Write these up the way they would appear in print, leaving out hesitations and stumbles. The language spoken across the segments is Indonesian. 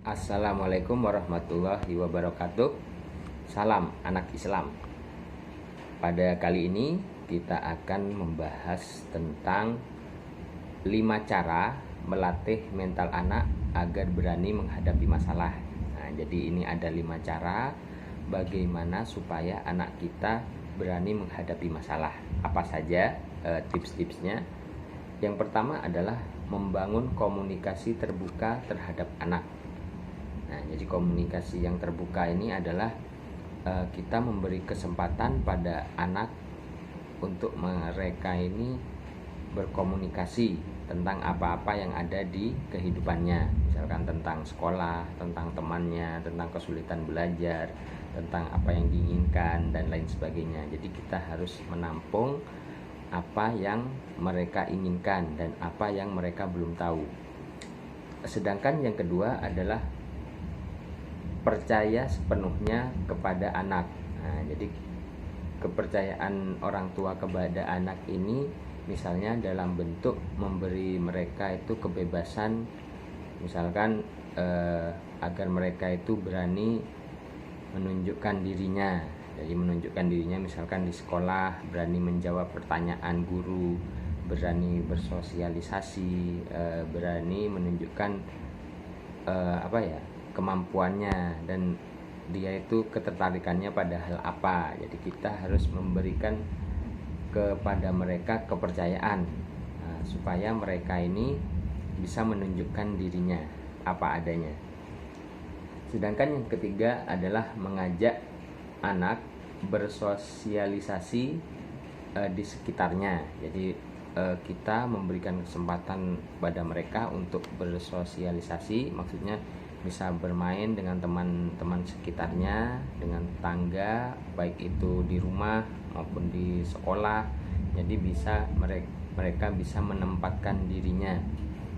Assalamualaikum warahmatullahi wabarakatuh. Salam anak Islam. Pada kali ini kita akan membahas tentang 5 cara melatih mental anak agar berani menghadapi masalah. Nah, jadi ini ada 5 cara bagaimana supaya anak kita berani menghadapi masalah. Apa saja tips-tipsnya? Yang pertama adalah membangun komunikasi terbuka terhadap anak. Nah, jadi komunikasi yang terbuka ini adalah kita memberi kesempatan pada anak untuk mereka ini berkomunikasi tentang apa-apa yang ada di kehidupannya, misalkan tentang sekolah, tentang temannya, tentang kesulitan belajar, tentang apa yang diinginkan dan lain sebagainya. Jadi kita harus menampung apa yang mereka inginkan dan apa yang mereka belum tahu. Sedangkan yang kedua adalah percaya sepenuhnya kepada anak. Nah, jadi kepercayaan orang tua kepada anak ini misalnya dalam bentuk memberi mereka itu kebebasan, misalkan agar mereka itu berani menunjukkan dirinya. Jadi menunjukkan dirinya misalkan di sekolah, berani menjawab pertanyaan guru, berani bersosialisasi, berani menunjukkan kemampuannya dan dia itu ketertarikannya pada hal apa. Jadi kita harus memberikan kepada mereka kepercayaan supaya mereka ini bisa menunjukkan dirinya apa adanya. Sedangkan yang ketiga adalah mengajak anak bersosialisasi di sekitarnya. Jadi kita memberikan kesempatan pada mereka untuk bersosialisasi, maksudnya bisa bermain dengan teman-teman sekitarnya, dengan tetangga, baik itu di rumah maupun di sekolah. Jadi bisa mereka bisa menempatkan dirinya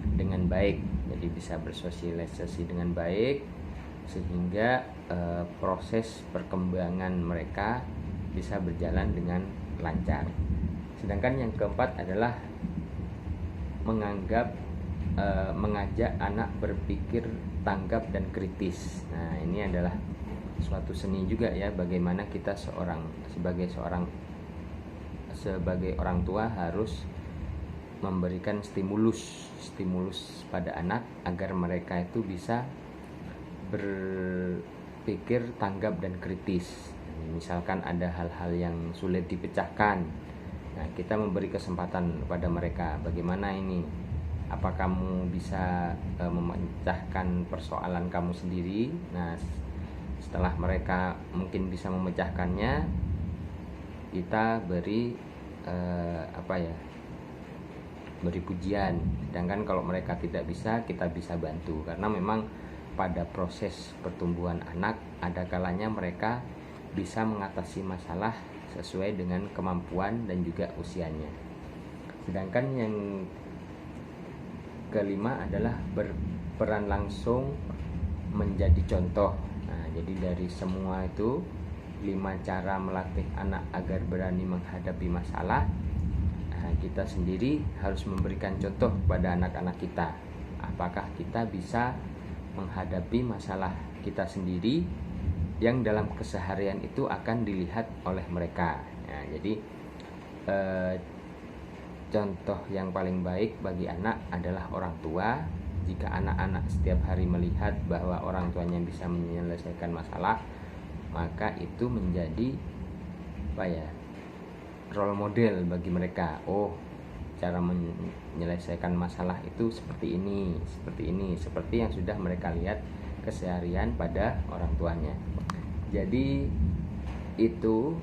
dengan baik, jadi bisa bersosialisasi dengan baik sehingga proses perkembangan mereka bisa berjalan dengan lancar. Sedangkan yang keempat adalah mengajak anak berpikir tanggap dan kritis. Nah, ini adalah suatu seni juga ya, bagaimana kita sebagai orang tua harus memberikan stimulus pada anak agar mereka itu bisa berpikir tanggap dan kritis. Misalkan ada hal-hal yang sulit dipecahkan, nah kita memberi kesempatan kepada mereka, bagaimana ini, apa kamu bisa memecahkan persoalan kamu sendiri. Nah, setelah mereka mungkin bisa memecahkannya, kita beri beri pujian. Sedangkan kalau mereka tidak bisa, kita bisa bantu, karena memang pada proses pertumbuhan anak ada kalanya mereka bisa mengatasi masalah sesuai dengan kemampuan dan juga usianya. Sedangkan yang kelima adalah berperan langsung menjadi contoh. Nah, jadi dari semua itu 5 cara melatih anak agar berani menghadapi masalah, kita sendiri harus memberikan contoh pada anak-anak kita. Apakah kita bisa menghadapi masalah kita sendiri yang dalam keseharian itu akan dilihat oleh mereka. Nah, jadi contoh yang paling baik bagi anak adalah orang tua. Jika anak-anak setiap hari melihat bahwa orang tuanya bisa menyelesaikan masalah, maka itu menjadi role model bagi mereka. Oh, cara menyelesaikan masalah itu seperti ini, seperti yang sudah mereka lihat keseharian pada orang tuanya. Jadi itu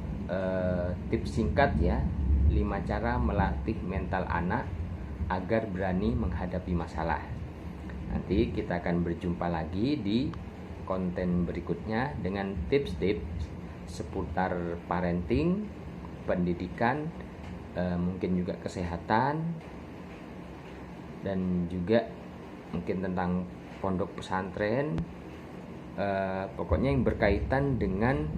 tips singkat ya, 5 cara melatih mental anak agar berani menghadapi masalah. Nanti kita akan berjumpa lagi di konten berikutnya dengan tips-tips seputar parenting, pendidikan, mungkin juga kesehatan, dan juga mungkin tentang pondok pesantren, pokoknya yang berkaitan dengan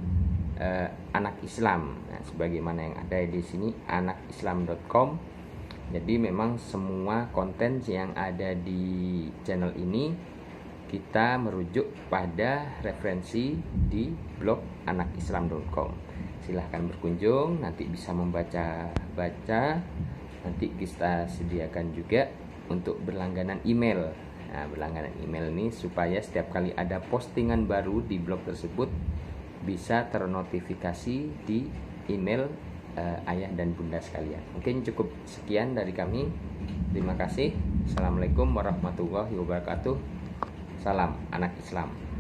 anak Islam. Nah, sebagaimana yang ada di sini anakislam.com. Jadi memang semua konten yang ada di channel ini kita merujuk pada referensi di blog anakislam.com. Silahkan berkunjung, nanti bisa membaca-baca. Nanti kita sediakan juga untuk berlangganan email. Nah, berlangganan email ini supaya setiap kali ada postingan baru di blog tersebut bisa ternotifikasi di email ayah dan bunda sekalian. Mungkin cukup sekian dari kami. Terima kasih. Assalamualaikum warahmatullahi wabarakatuh. Salam anak Islam.